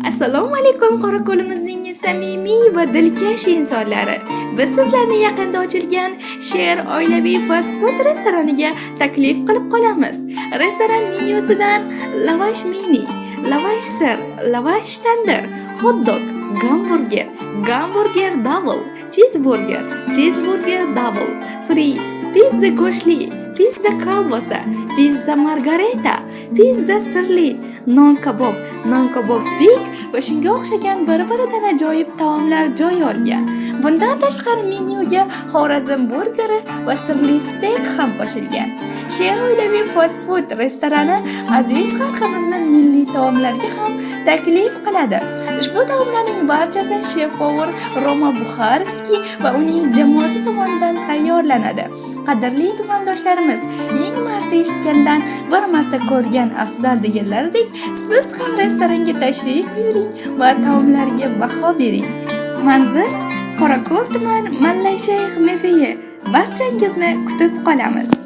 Assalomu alaykum Qorako'limizning samimiy va dilkash insonlari. Biz sizlarni yaqinda ochilgan Sher oilaviy fast food restoraniga taklif qilib qolamiz. Restoran menyusidan lavash mini, lavash sir, lavash tandir, hot dog, gamburger, gamburger double, cheeseburger double, free, pizza go'shtli, pizza kolbasa, pizza margarita, pizza sirli, non kabob big va shunga o'xshagan bir-biridan ajoyib taomlar joy olgan. Bundan tashqari menyuga Xorazm burgeri va sirli steak ham qo'shilgan. Sher oilaviy fast food restorani aziz xalqimizning milliy taomlariga ham taklif qiladi. Ushbu taomlarning barchasi shef-povur Roma Buxarskiy va uning jamoasi tomonidan tayyorlanadi. Qadrli tumandoshlarimiz, 1000 marta eshitgandan bir marta ko'rgan afzal deganlaridek, siz ham restoranga tashrif buyuring va taomlarga baho bering. Manzil: Qorako'l tuman Mallay Shayx Mefiyi. Barchangizni kutib qolamiz.